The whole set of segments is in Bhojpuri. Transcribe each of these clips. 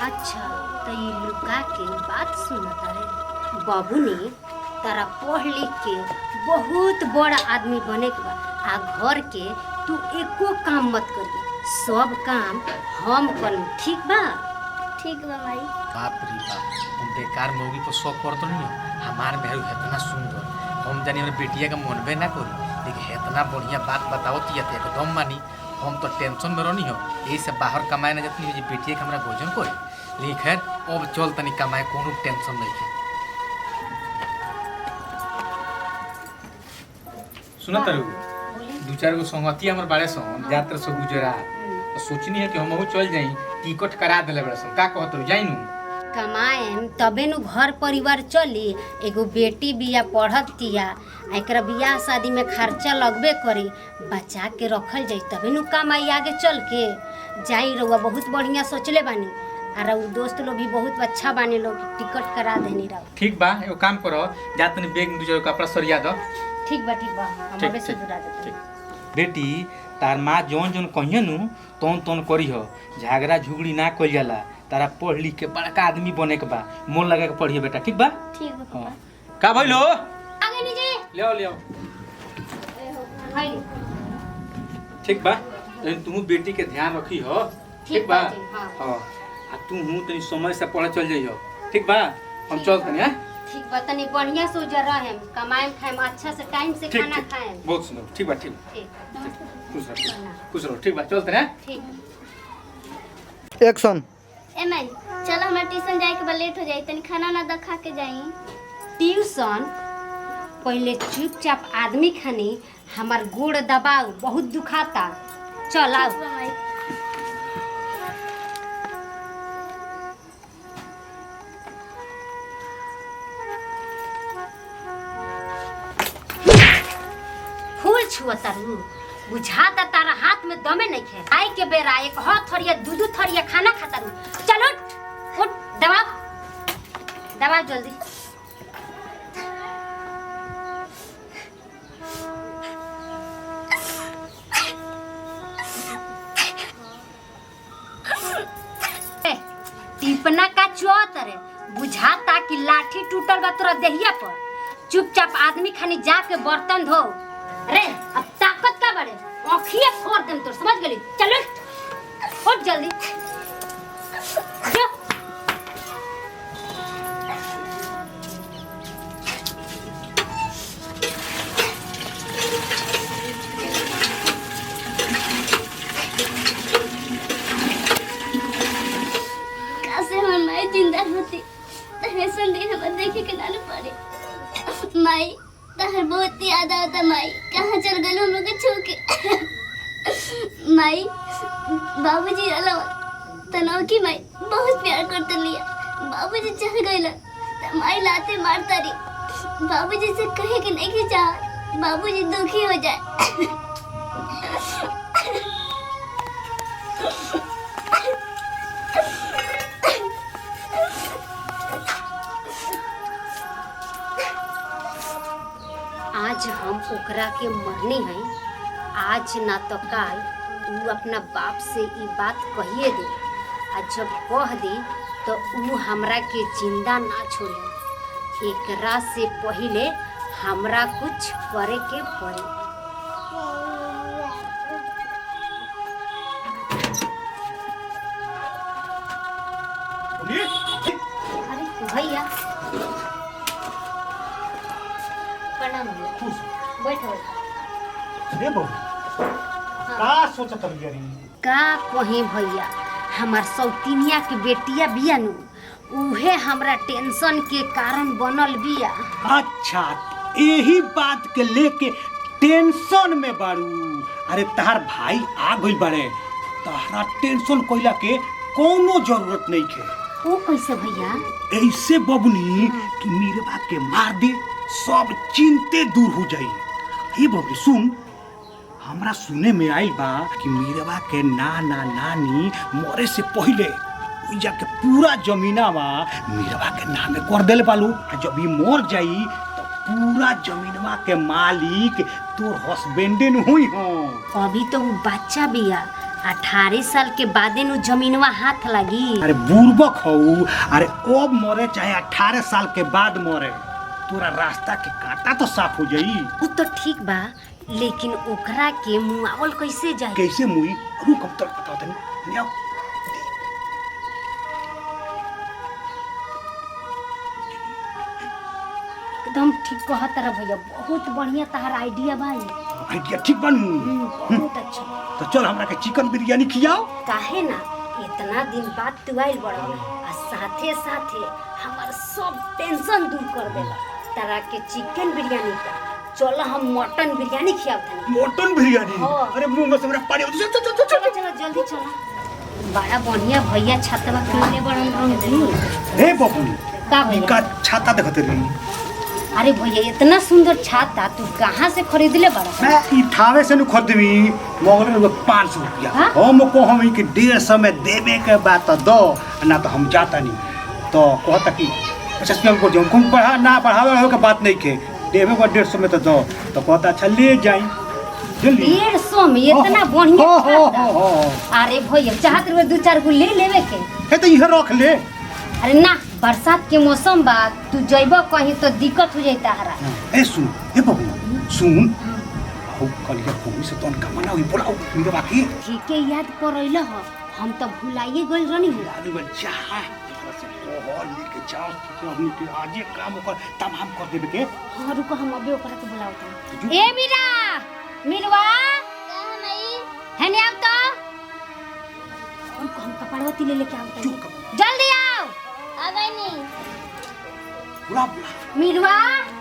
अच्छा तो ये लुका के बात सुनता रे बाबू ने तारा पढ़ लिख के बहुत बड़ा आदमी बने के बा आ घर के तू एको काम मत करिए सब काम हम करूँ ठीक बा। ठीक बा माई। बाप रे बाप हम बेकार मौगी पर शौक करतो नहीं हमार मेहरू इतना सुंदर हम जानी हमारे बेटिया का मनबे ना करी लेकिन इतना बढ़िया बात बताओ तो एकदम मानी हम तो टेंशन में रहनी हो यही से बाहर कमाए ना जाती है बेटिया के हमारा भोजन करे लेकिन खैर अब चल तनी कमाए कोनो टेंशन नहीं है। सुना तारू दो चार गो संगती हमारे बारे सन यात्रा से गुजरा तो सोचनी है कि हम चल जाई टिकट करा देले बड़े सन का कहत रहो जाई नु कमाएम तबे नु घर परिवार चली एगो बेटी बिया पढ़तिया एकरा बियाह शादी में खर्चा लगबे करी बचा के रखल जाई तबे नु कमाई आगे चल के जाई रहुआ बहुत बढ़िया सोचले बानी और उ दोस्त लोग भी बहुत अच्छा बानी लोग टिकट करा देनी रहो। ठीक बा एगो काम करो जा तनी बैग दो चार कपड़ा सरिया दो। ठीक बा हम अबे से जुड़ा देते बेटी तार माँ जौन जौन कहिए नु तौन तौन करी हो झगड़ा झुगड़ी ना कल जाला तारा पढ़ लिख के बड़का आदमी बने के बा मन लगा के पढ़िए बेटा ठीक बा। ठीक बा पापा। का भइलो आगे नीचे ले आओ हाय ठीक बा लेकिन तू बेटी के ध्यान रखी हो ठीक बा। हां आ तू तनी समय से पढ़े चल जाइयो ठीक बा हम चल तनी हां ठीक बा तनी बढ़िया से उजर रहेम कमाएम खाएम अच्छा से टाइम से खाना खाएम बहुत सुनो ठीक बा ठीक खुश रहो ठीक बा चल तनी ठीक एक्शन। ए माई चलो हमरा ट्यूशन जाए के बा लेट हो जाई तनी खाना ना द खा के जाई। ट्यूशन पहले चुपचाप आदमी खानी हमार गोड़ दबाओ बहुत दुखाता चल आओ। ठीक बा माई। फूल छुअतारू बुझाता तारा हाथ में दमे नहीं खे आई के बेरा एक हाथ थरिया दूधू थरिया खाना खातारू चलो उठ दबाओ जल्दी। टिपना का चौतर बुझाता कि लाठी टूटल बा तोरा देहिया पर चुपचाप आदमी खानी जाके बर्तन धो। अरे अब ताकत का बड़े आँखिए फोड़ देम तो समझ गली चलो उठ जल्दी जो। कैसे हमर माई जिंदा होती ऐसा दिन हम देखे के ना पड़े। माई तहर बहुत याद आता माई कहाँ चल गए हम लोग छू के। माई बाबूजी अलावा तनाव की माई बहुत प्यार करते लिया बाबूजी चल गए माई लाते मारता रही बाबूजी से कहे कि नहीं कि चाह बाबूजी दुखी हो जाए। आज हम ओकरा के मरनी है आज ना तो काल उ अपना बाप से ई बात कहिए दे आ जब कह दी तो उ हमरा के जिंदा ना छोड़े एकरा से पहले हमरा कुछ करे के पड़े। अरे भैया प्रणाम बैठो अरे बहू का सोचत रही का कहीं भैया हमार सौतीनिया के बेटिया बिया नु उहे हमरा टेंशन के कारण बनल बिया। अच्छा यही बात के लेके टेंशन में बारू। अरे तार भाई आ गई बारे तारा टेंशन कोइला के कोनो जरूरत नहीं है। वो कैसे भैया? ऐसे बबनी कि मीरवा के मार दे सब चिंते दूर हो जाई। ये बबनी सुन हमरा सुने में आइल बा कि मीरवा के नाना नानी मरे से पहले जाके पूरा जमीनवा मीरवा के नामे कर देले बालू। जब ये मर जाई तो पूरा जमीनवा के मालिक तोर हस्बैंडे न हुई हो। अभी तो वो बच्चा बिया 18 साल के बादे नु जमीनवा हाथ लगी। अरे बुर्बक हो, अरे अब मरे चाहे 18 साल के बाद मरे, तोरा रास्ता के कांटा तो साफ हो जाई। वो तो ठीक बा, लेकिन ओकरा के मुआवल कैसे जाए? कैसे मुई रुक हम तक बताओ तनी आओ। एकदम ठीक कहत रह भैया, बहुत बढ़िया तहार आइडिया भाई। आइडिया ठीक बनू। बहुत अच्छा। तो चल हमरा के चिकन बिरयानी खियाओ। काहे ना, इतना दिन बाद तू आइल बड़ा आ साथे साथे हमार सब टेंशन दूर कर देला। तारा के चिकन बिरयानी का चलो हम मटन बिरयानी खियाओ तनी। मटन बिरयानी? हाँ। अरे मुंह में से मेरा पानी चल चल चल चलो चलो जल्दी चलो। बड़ा बढ़िया भैया छतवा किनले बड़न रंगीन। हे बबुनी, का भैया? का छाता देखत रही? अरे भैया इतना सुंदर छाता तू कहाँ से खरीद ले बड़ा? मैं ई ठावे से न खरीदवी, मगल में 500 रुपया। हाँ? हमको हम के 150 में देवे के बात तो दो, ना तो हम जाता नहीं। तो कहता कि 50 रुपया हमको जो हमको बढ़ा ना बढ़ावे हो के बात नहीं के, देवे को 150 में तो दो। तो कहता अच्छा ले जाई। जल्दी 150 में इतना बढ़िया हो छाता? अरे भैया चाहत रहे 2-4 गो ले लेवे के। हे तो इहे रख ले। अरे ना, बरसात के मौसम बा, तू जइब कहीं तो दिक्कत हो जाई तारा। ए सुन, ए बबू सुन, हो कलिया कोई से तोन का मना होई बोलाओ मेरे बाकी। ठीके याद करैल ह, हम तो भुलाइए गइल रहनी हूँ। आदमी में जा एकरा से कोहर लेके जाओ कि हमनी के आज ये काम ओकर तमाम कर देबे के। हाँ रुको, हम अबे ओकरा के बुलाओ तनी। ए मीरा, मीरवा कहाँ मई? है ने आव तो। उनको हम कपड़वती ले लेके आओ तनी। जल्दी आओ। आ गई नहीं। बुला बुला। मीरवा,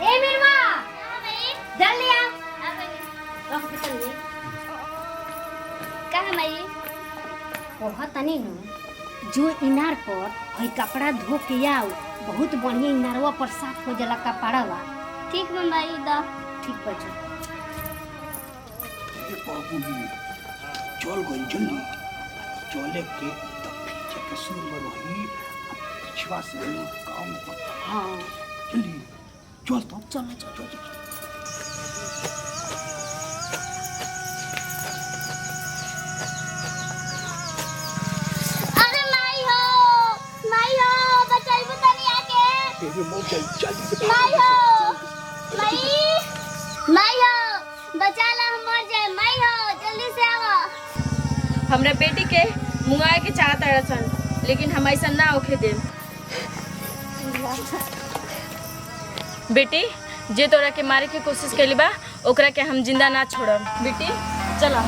ए मीरवा कहाँ मई? जल्दी आओ। आ गई। रख दे तनी। कहाँ मई? ओहा तनी नु जो इनार पर हई कपड़ा धो के आओ, बहुत बढ़िया इनारवा पर साफ हो जाला कपड़ावा। ठीक बा मई दा। ठीक बा। ए बाबू चल गई जल्दी चले के तब पीछे के सुर में रही पिछवा से काम करता। हाँ जल्दी चल तो चलो चलो चलो। अरे माई हो बचाई बतानी आके। तेरे मोर चल जल्दी से माई हो बचा ला, हम मर जाए। माई हो जल्दी से आवा। हमरा बेटी के मुंगाए के चाहत रसन, लेकिन हम ऐसा ना होखे दे। बेटी जे तोरा के मारे के कोशिश कैली बा, ओकरा के हम जिंदा ना छोड़ब। बेटी चला।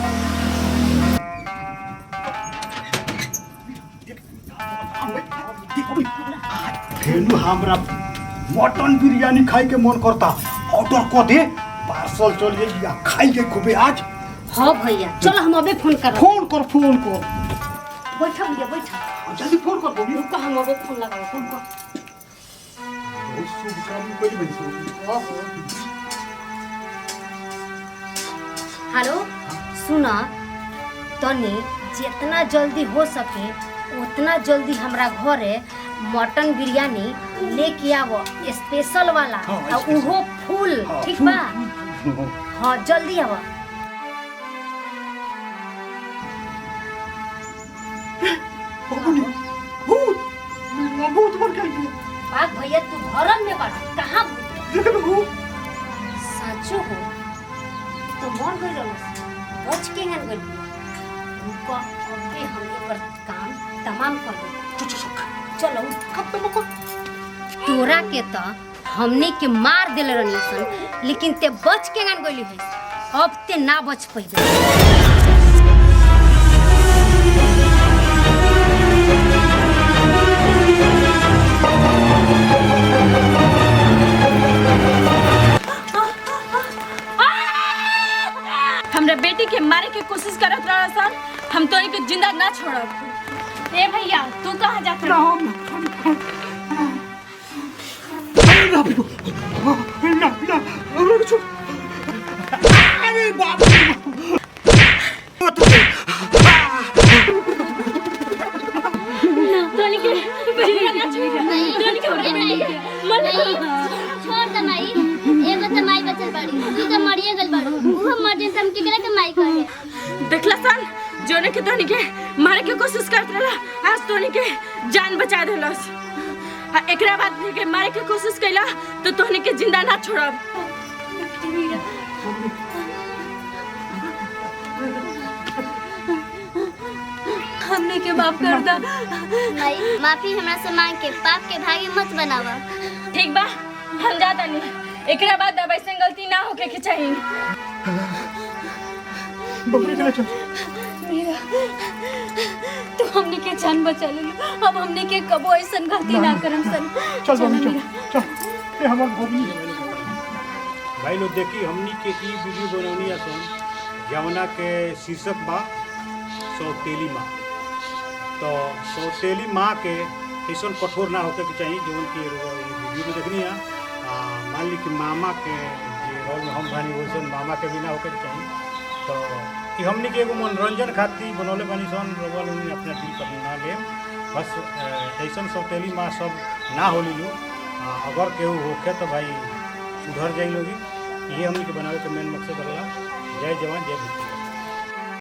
फेनु हमरा मटन बिरयानी खाए के मन करता, ऑर्डर कर दे, पार्सल चल जाई या खाई के खूबे आज। हाँ भैया चलो, हम अबे फोन कर। फोन कर बैठो भैया बैठो। जल्दी फोन कर बोली। रुको, हम अबे फोन लगाओ। फोन कर। हेलो सुना, तनी जितना जल्दी हो सके उतना जल्दी हमरा घरे मटन बिरयानी लेके आवो, स्पेशल वाला। हाँ, और स्पेशल। उहो फुल, हाँ, ठीक फुल। बा? हाँ जल्दी आवो। बहुत बढ़ गई। बात भैया तू घरन में बाड़ा, कहाँ भूत? देख लो साचो हो तो मर गई रहो, बच के हन गई। रुको अबे हम एकर काम तमाम कर दे। चलो कब तक को तोरा के तो हमने के मार देले रहनी सन, लेकिन ते बच के हन गइली है। अब ते ना बच पइबे। हमरा बेटी के मारे के कोशिश करत रसन, हम तोरी के जिंदा ना छोड़ब। ए भैया तू कहाँ जात रह? अरे बाप तोरी के जिंदा ना छोड़ब। तोरी के छोड़ दे माई। एगो तो माई बचल बाड़ी, तू तो मरिए गल बाड़ू। ऊ हम मर जाए हम केकरा के माई कहे। देखला सन जोने के तोनी के मारे के कोशिश करत रहला आज तोनी के जान बचा देलस आ एकरा बाद के मारे के कोशिश कैला तो तोनी के जिंदा ना छोड़ब। हमने के माफ कर दा। माई माफी हमरा से मांग के पाप के भागी मत बनावा। ठीक बा हम जाता नहीं एकरा बाद अब ऐसे गलती ना होके के चाहिए। मीरा तो हमने के जान बचा ले अब हमने के कबो ऐसा गलती ना करम सन। चल मीरा चल ये हमार गोभी भाई लोग देखी हमनी के ई वीडियो बनौनी सन जमुना के शीर्षक बा सौतेली माँ। तो सौतेली माँ के ऐसा कठोर ना होके के चाहिए जो उनकी वीडियो में देखनी है। मान ली कि मामा के रोल में हम भानी वैसे मामा के भी ना होके के चाहिए। तो कि हमनी के एगो मनोरंजन खातिर बनौले बनी सन रोबल अपना दिल पर ना ले बस ऐसा सौतेली माँ सब ना होली लो। अगर केहू होके तो भाई सुधर जाई लोगी। ये हमनी के बनावे के मेन मकसद रहा। जय जवान जय भीम।